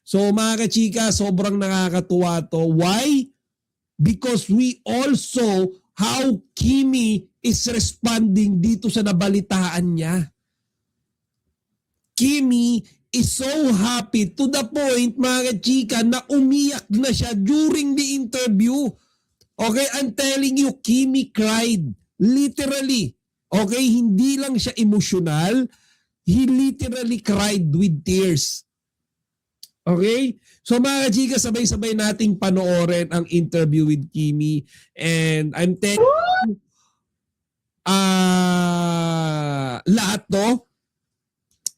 So mga kachika, sobrang nakakatuwa to. Why? Because we all saw how Kimi is responding dito sa nabalitaan niya. Kimi is so happy to the point, mga chika, na umiyak na siya during the interview. Okay, I'm telling you, Kimi cried. Literally. Okay, hindi lang siya emotional. He literally cried with tears. Okay? So mga chika, sabay-sabay nating panoorin ang interview with Kimi. And I'm telling you, lahat to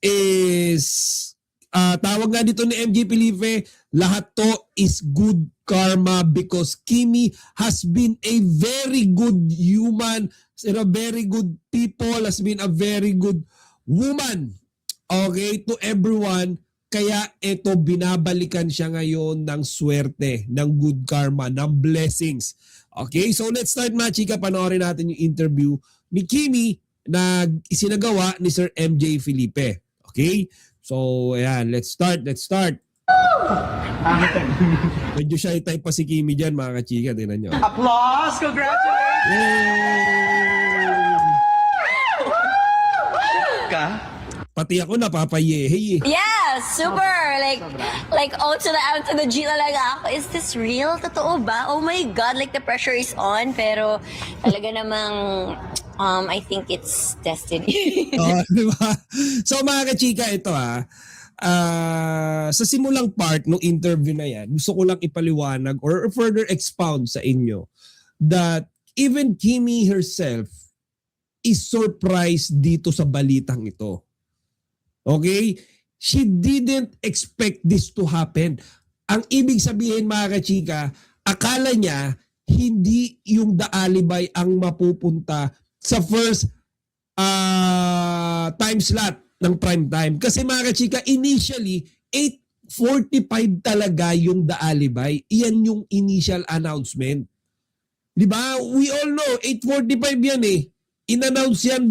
is tawag nga dito ni MJ Felipe, lahat to is good karma because Kimi has been a very good human, a very good people, has been a very good woman, okay, to everyone. Kaya ito, binabalikan siya ngayon ng swerte, ng good karma, ng blessings. Okay, so let's start mga chika, panoorin natin yung interview ni Kimi na isinagawa ni Sir MJ Felipe. Okay? So, ayan. Let's start. Medyo shy type pa si Kimi dyan, mga kachika. Tingnan nyo. Applause! Congratulations! Ka? Pati ako napapayehe eh. Yeah, super. Like O to the M to the G talaga ako. Is this real? Totoo ba? Oh my God, like the pressure is on. Pero talaga namang, I think it's destiny. Diba? So mga kachika, ito sa simulang part ng interview na yan, gusto ko lang ipaliwanag or further expound sa inyo that even Kimi herself is surprised dito sa balitang ito. Okay? She didn't expect this to happen. Ang ibig sabihin mga kachika, akala niya hindi yung The Alibay ang mapupunta sa first time slot ng prime time. Kasi mga kachika, initially, 8:45 talaga yung The Alibay. Iyan yung initial announcement. Diba? We all know, 8:45 yan eh. In-announce yan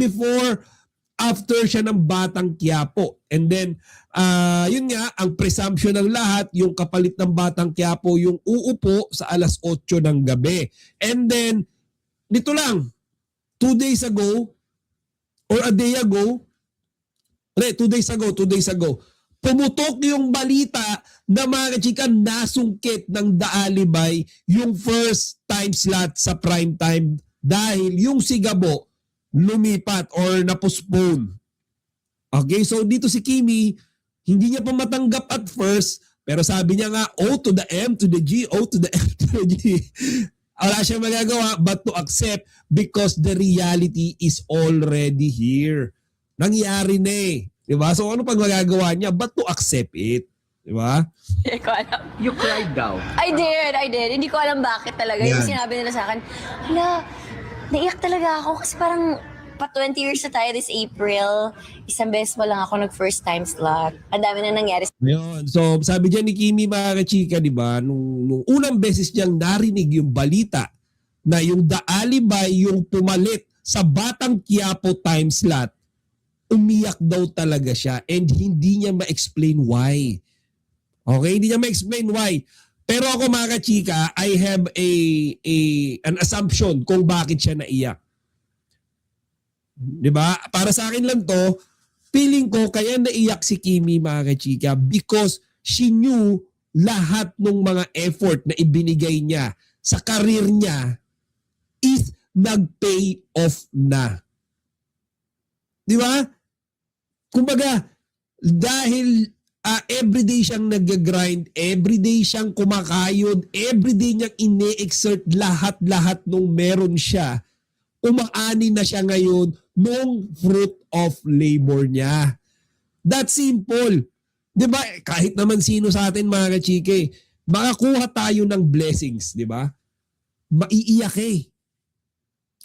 after siya ng Batang Quiapo. And then, yun nga, ang presumption ng lahat, yung kapalit ng Batang Quiapo, yung uupo sa alas 8 ng gabi. And then, dito lang, 2 days ago, or a day ago, 2 days ago, pumutok yung balita na mga kachika nasungkit ng The Alibay yung first time slot sa prime time dahil yung Sigabo lumipat or na-postpone. Okay, so dito si Kimi, hindi niya pa matanggap at first, pero sabi niya nga, O to the M to the G, O to the M to the G. Wala siyang magagawa but to accept because the reality is already here. Nangyari na eh. Diba? So ano pag magagawa niya but to accept it. Diba? Hindi ko alam. You cried daw. I did. Hindi ko alam bakit talaga. Yan. Yung sinabi nila sa akin, hala, naiyak talaga ako kasi parang pa 20 years na tayo this April. Isang beses mo lang ako nag-first time slot. Ang dami na nangyari. Yun. So sabi dyan ni Kimi mga kachika, diba? Nung unang beses niyang narinig yung balita na yung The Alibay yung pumalit sa Batang Quiapo time slot, umiyak daw talaga siya and hindi niya ma-explain why. Okay? Hindi niya ma-explain why. Pero ako mga kachika, I have an assumption kung bakit siya naiyak. Diba? Para sa akin lang to, feeling ko kaya naiyak si Kimi mga kachika because she knew lahat ng mga effort na ibinigay niya sa karir niya is nag-pay off na. Diba? Kumbaga, dahil everyday siyang nag-grind, everyday siyang kumakayod, everyday niyang ine-exert lahat-lahat nung meron siya, umaani na siya ngayon nung fruit of labor niya. That's simple. Diba? Kahit naman sino sa atin mga kachike, makakuha tayo ng blessings, diba? Maiiyak eh.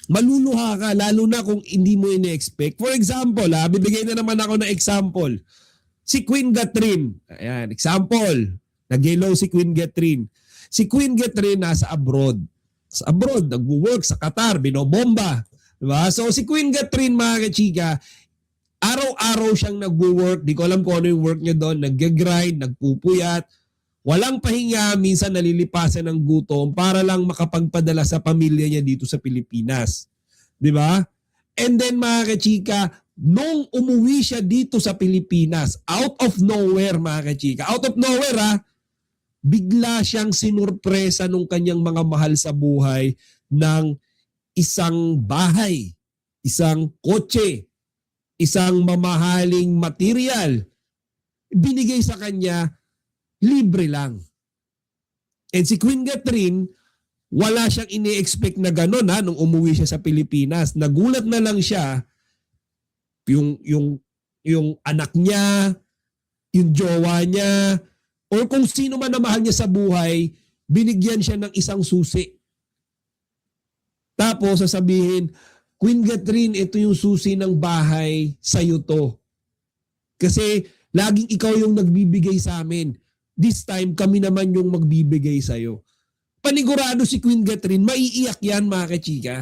Maluluha ka, lalo na kung hindi mo ine-expect. For example, bibigay na naman ako ng example. Si Queen Catherine. Ayan, example. Nag-hello si Queen Catherine. Si Queen Catherine nasa abroad. Sa abroad, nag-work sa Qatar, binobomba. Diba? So si Queen Catherine, mga kachika, araw-araw siyang nag-work. Di ko alam kung ano yung work niya doon. Nag-grind, nagpupuyat. Walang pahinga, minsan nalilipasan ng gutom para lang makapagpadala sa pamilya niya dito sa Pilipinas. 'Di ba? And then mga kachika, nung umuwi siya dito sa Pilipinas, out of nowhere mga kachika, out of nowhere bigla siyang sinurpresa nung kanyang mga mahal sa buhay ng isang bahay, isang kotse, isang mamahaling material. Binigay sa kanya, libre lang. And si Queen Catherine, wala siyang ini-expect na gano'n nung umuwi siya sa Pilipinas. Nagulat na lang siya, yung anak niya, yung jowa niya, or kung sino man na mahal niya sa buhay, binigyan siya ng isang susi. Tapos sasabihin, Queen Catherine, ito yung susi ng bahay, sa'yo to. Kasi laging ikaw yung nagbibigay sa amin. This time, kami naman yung magbibigay sa'yo. Panigurado si Queen Catherine, maiiyak yan mga kachika.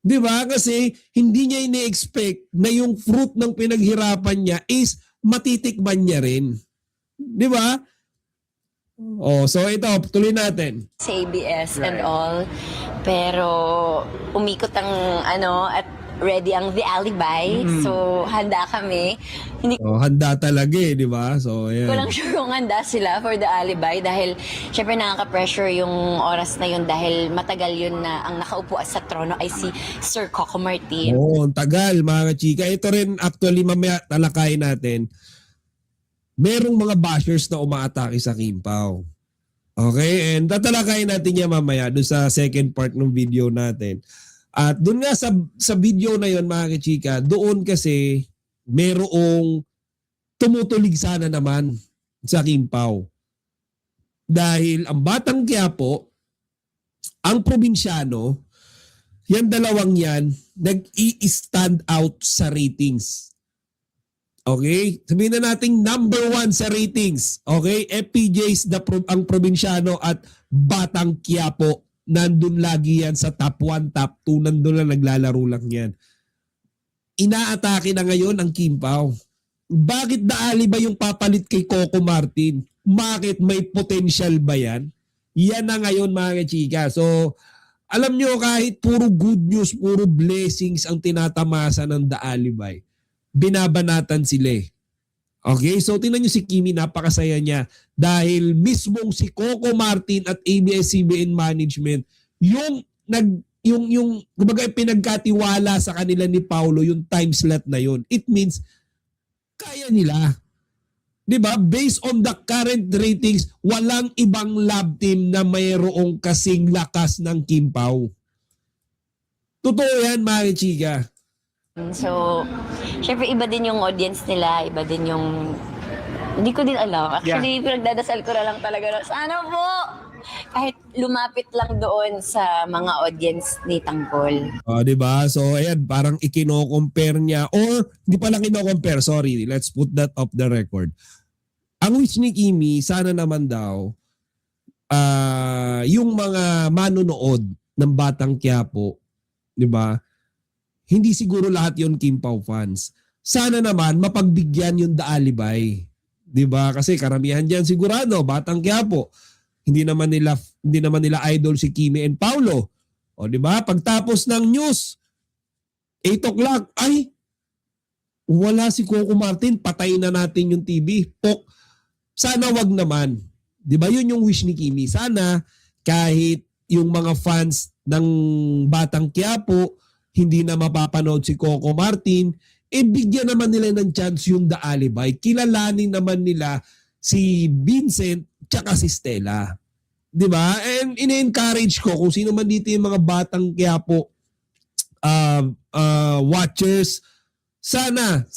Di ba? Kasi hindi niya ine-expect na yung fruit ng pinaghirapan niya is matitikman niya rin. Di ba? Oh, so ito, tuloy natin. Sa ABS and all. Pero umikot ang at ready ang The Alibi. So handa kami. Hindi Oh, handa talaga di ba? So, ayan. ko lang sure kung handa sila for The Alibi dahil syempre nakaka-pressure yung oras na yun dahil matagal yun na ang nakaupo sa trono ay si Sir Coco Martin. Oo, ang tagal mga chika. Ito rin actually mamaya talakayin natin. Merong mga bashers na umaatake sa Kim Pao. Okay? And tatalakayin natin yan mamaya doon sa second part ng video natin. At doon nga sa video na yon mga kachika, doon kasi merong tumutulig sana naman sa Kim Pao. Dahil ang Batang Quiapo, ang probinsyano, yan dalawang yan, nag-i-stand out sa ratings. Okay? Sabihin na natin number 1 sa ratings. Okay? FPJ's ang probinsyano at Batang Quiapo. Nandun lagi yan sa top 1, top 2. Nandun lang naglalaro lang yan. Inaatake na ngayon ang Kim Pao. Bakit daali ba yung papalit kay Coco Martin? Bakit may potential ba yan? Yan na ngayon mga chika. So, alam nyo kahit puro good news, puro blessings ang tinatamasa ng The Alibay, binabanatan sila eh. Okay? So, tingnan nyo si Kimi, napakasaya niya dahil mismong si Coco Martin at ABS-CBN management yung kumbaga pinagkatiwala sa kanila ni Paulo yung time slot na yun. It means kaya nila. 'Di ba? Based on the current ratings, walang ibang lab team na mayroong kasing lakas ng Kim Pao. Totoo yan, mga chika. So, syempre iba din yung audience nila, iba din yung hindi ko din alam. Actually, pinagdadasal ko na lang talaga na sana po kahit lumapit lang doon sa mga audience ni Tanggol. Di ba? So, ayan, parang ikino-compare niya or hindi pa lang kino-compare, sorry, let's put that off the record. Ang wish ni Kimi, sana naman daw yung mga manonood ng Batang Quiapo, di ba? Hindi siguro lahat yon Kim Pao fans. Sana naman mapagbigyan yung The Alibay. 'Di ba? Kasi karamihan diyan sigurado Batang Quiapo. Hindi naman nila idol si Kimi and Paulo. O 'di ba? Pagtapos ng news 8 o'clock, ay wala si Coco Martin, patayin na natin yung TV. Sana wag naman. 'Di ba? Yun yung wish ni Kimi. Sana kahit yung mga fans ng Batang Quiapo hindi na mapapanood si Coco Martin, bigyan naman nila ng chance yung The Alibay. Kilalanin naman nila si Vincent tsaka si Stella. Di ba? And ine-encourage ko kung sino man dito yung mga Batang Quiapo watchers, sana,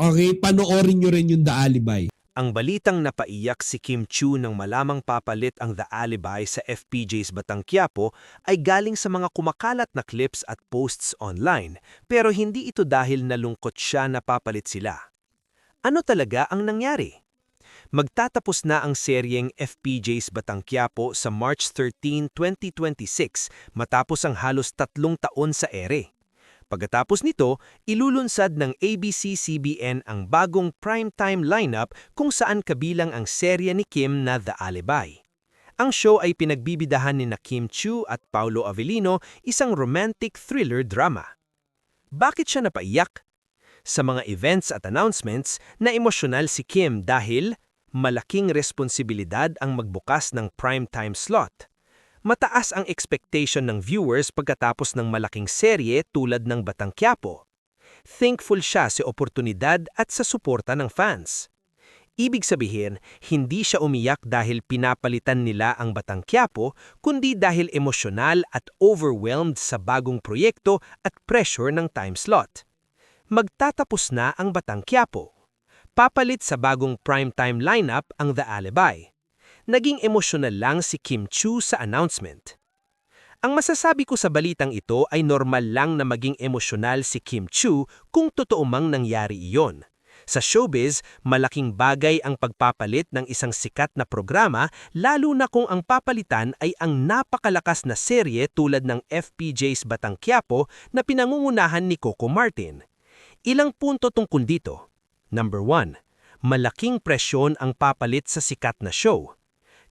okay, panoorin nyo rin yung The Alibay. Ang balitang napaiyak si Kim Chiu nang malamang papalit ang The Alibay sa FPJ's Batang Quiapo ay galing sa mga kumakalat na clips at posts online, pero hindi ito dahil nalungkot siya na papalit sila. Ano talaga ang nangyari? Magtatapos na ang seryeng FPJ's Batang Quiapo sa March 13, 2026 matapos ang halos 3 taon sa ere. Pagkatapos nito, ilulunsad ng ABS-CBN ang bagong primetime lineup kung saan kabilang ang serye ni Kim na The Alibi. Ang show ay pinagbibidahan ni Kim Chiu at Paolo Avellino, isang romantic thriller drama. Bakit siya napaiyak? Sa mga events at announcements, na emosyonal si Kim dahil malaking responsibilidad ang magbukas ng primetime slot. Mataas ang expectation ng viewers pagkatapos ng malaking serye tulad ng Batang Quiapo. Thankful siya sa oportunidad at sa suporta ng fans. Ibig sabihin, hindi siya umiyak dahil pinapalitan nila ang Batang Quiapo, kundi dahil emosyonal at overwhelmed sa bagong proyekto at pressure ng time slot. Magtatapos na ang Batang Quiapo. Papalit sa bagong primetime lineup ang The Alibi. Naging emosyonal lang si Kim Chiu sa announcement. Ang masasabi ko sa balitang ito ay normal lang na maging emosyonal si Kim Chiu kung totoo mang nangyari iyon. Sa showbiz, malaking bagay ang pagpapalit ng isang sikat na programa lalo na kung ang papalitan ay ang napakalakas na serye tulad ng FPJ's Batang Quiapo na pinangungunahan ni Coco Martin. Ilang punto tungkol dito. Number 1. Malaking presyon ang papalit sa sikat na show.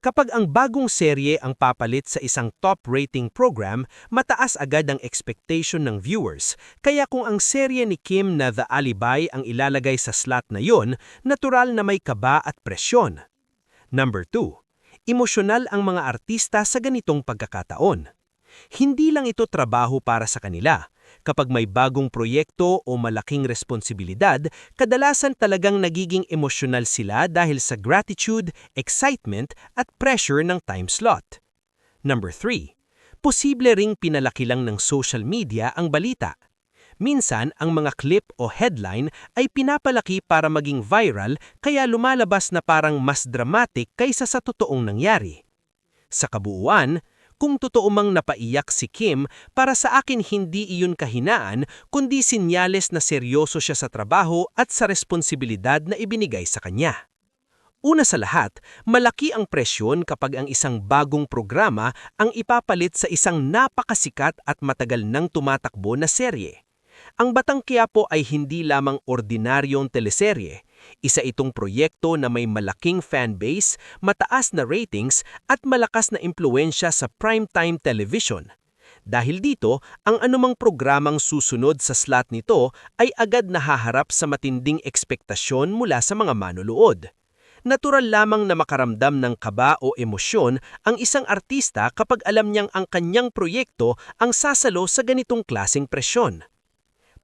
Kapag ang bagong serye ang papalit sa isang top-rating program, mataas agad ang expectation ng viewers. Kaya kung ang serye ni Kim na The Alibi ang ilalagay sa slot na yon, natural na may kaba at presyon. Number 2. Emosyonal ang mga artista sa ganitong pagkakataon. Hindi lang ito trabaho para sa kanila. Kapag may bagong proyekto o malaking responsibilidad, kadalasan talagang nagiging emosyonal sila dahil sa gratitude, excitement at pressure ng time slot. Number 3. Posible ring pinalaki lang ng social media ang balita. Minsan, ang mga clip o headline ay pinapalaki para maging viral kaya lumalabas na parang mas dramatic kaysa sa totoong nangyari. Sa kabuuan, kung totoo mang napaiyak si Kim, para sa akin hindi iyon kahinaan kundi sinyales na seryoso siya sa trabaho at sa responsibilidad na ibinigay sa kanya. Una sa lahat, malaki ang presyon kapag ang isang bagong programa ang ipapalit sa isang napakasikat at matagal nang tumatakbo na serye. Ang Batang Quiapo ay hindi lamang ordinaryong teleserye. Isa itong proyekto na may malaking fanbase, mataas na ratings at malakas na impluensya sa primetime television. Dahil dito, ang anumang programang susunod sa slot nito ay agad nahaharap sa matinding ekspektasyon mula sa mga manunood. Natural lamang na makaramdam ng kaba o emosyon ang isang artista kapag alam niyang ang kanyang proyekto ang sasalo sa ganitong klaseng presyon.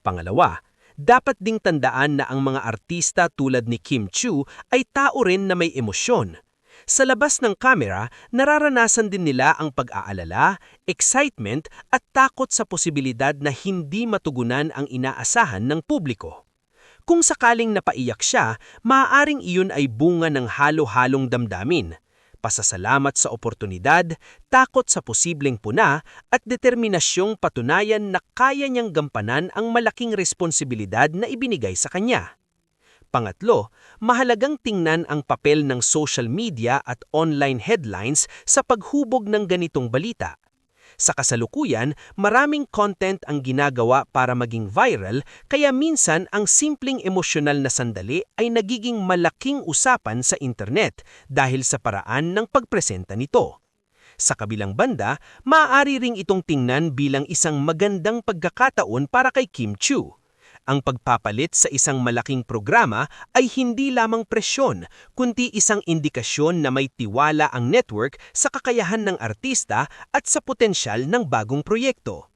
Pangalawa, dapat ding tandaan na ang mga artista tulad ni Kim Chiu ay tao rin na may emosyon. Sa labas ng kamera, nararanasan din nila ang pag-aalala, excitement at takot sa posibilidad na hindi matugunan ang inaasahan ng publiko. Kung sakaling napaiyak siya, maaaring iyon ay bunga ng halo-halong damdamin. Pasasalamat sa oportunidad, takot sa posibleng puna, at determinasyong patunayan na kaya niyang gampanan ang malaking responsibilidad na ibinigay sa kanya. Pangatlo, mahalagang tingnan ang papel ng social media at online headlines sa paghubog ng ganitong balita. Sa kasalukuyan, maraming content ang ginagawa para maging viral, kaya minsan ang simpleng emosyonal na sandali ay nagiging malaking usapan sa internet dahil sa paraan ng pagpresenta nito. Sa kabilang banda, maaari ring itong tingnan bilang isang magandang pagkakataon para kay Kim Chiu. Ang pagpapalit sa isang malaking programa ay hindi lamang presyon, kundi isang indikasyon na may tiwala ang network sa kakayahan ng artista at sa potensyal ng bagong proyekto.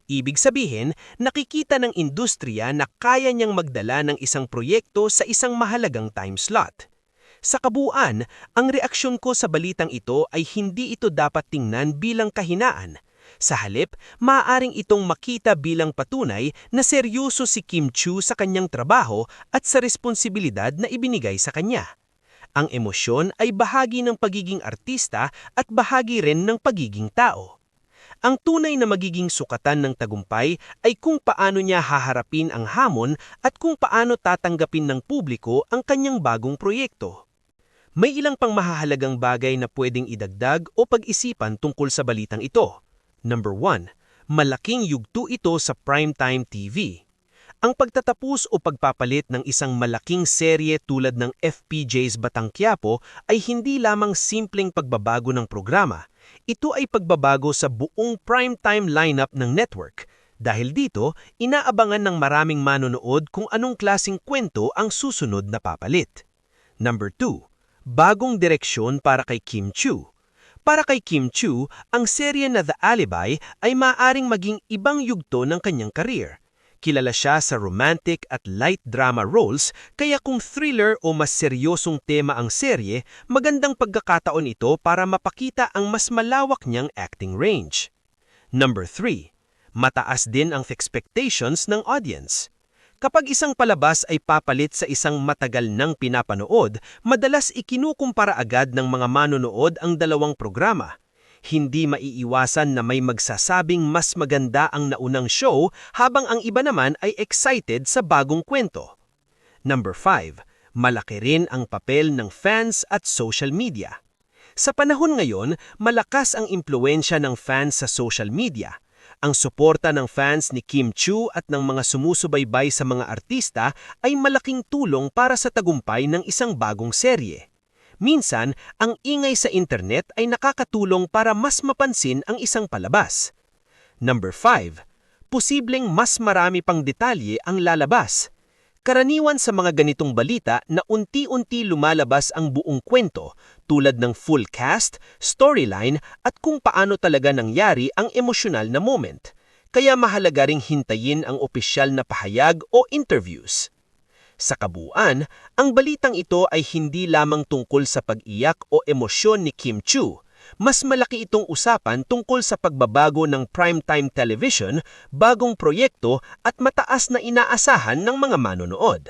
Ibig sabihin, nakikita ng industriya na kaya niyang magdala ng isang proyekto sa isang mahalagang time slot. Sa kabuuan, ang reaksyon ko sa balitang ito ay hindi ito dapat tingnan bilang kahinaan. Sa halip, maaaring itong makita bilang patunay na seryoso si Kim Chiu sa kanyang trabaho at sa responsibilidad na ibinigay sa kanya. Ang emosyon ay bahagi ng pagiging artista at bahagi rin ng pagiging tao. Ang tunay na magiging sukatan ng tagumpay ay kung paano niya haharapin ang hamon at kung paano tatanggapin ng publiko ang kanyang bagong proyekto. May ilang pang mahahalagang bagay na pwedeng idagdag o pag-isipan tungkol sa balitang ito. Number 1. malaking yugto ito sa primetime TV. Ang pagtatapos o pagpapalit ng isang malaking serye tulad ng FPJ's Batang Quiapo ay hindi lamang simpleng pagbabago ng programa. Ito ay pagbabago sa buong primetime lineup ng network. Dahil dito, inaabangan ng maraming manonood kung anong klaseng kwento ang susunod na papalit. Number 2. Bagong direksyon para kay Kim Chiu. Para kay Kim Chiu, ang serye na The Alibi ay maaaring maging ibang yugto ng kanyang career. Kilala siya sa romantic at light drama roles, kaya kung thriller o mas seryosong tema ang serye, magandang pagkakataon ito para mapakita ang mas malawak niyang acting range. Number 3. Mataas din ang expectations ng audience. Kapag isang palabas ay papalit sa isang matagal nang pinapanood, madalas ikinukumpara agad ng mga manonood ang dalawang programa. Hindi maiiwasan na may magsasabing mas maganda ang naunang show habang ang iba naman ay excited sa bagong kwento. Number 5. Malaki rin ang papel ng fans at social media. Sa panahon ngayon, malakas ang impluwensya ng fans sa social media. Ang suporta ng fans ni Kim Chiu at ng mga sumusubaybay sa mga artista ay malaking tulong para sa tagumpay ng isang bagong serye. Minsan, ang ingay sa internet ay nakakatulong para mas mapansin ang isang palabas. Number 5. Posibleng mas marami pang detalye ang lalabas. Karaniwan sa mga ganitong balita na unti-unti lumalabas ang buong kwento tulad ng full cast, storyline at kung paano talaga nangyari ang emosyonal na moment. Kaya mahalaga ring hintayin ang opisyal na pahayag o interviews. Sa kabuuan, ang balitang ito ay hindi lamang tungkol sa pag-iyak o emosyon ni Kim Chiu. Mas malaki itong usapan tungkol sa pagbabago ng primetime television, bagong proyekto at mataas na inaasahan ng mga manonood.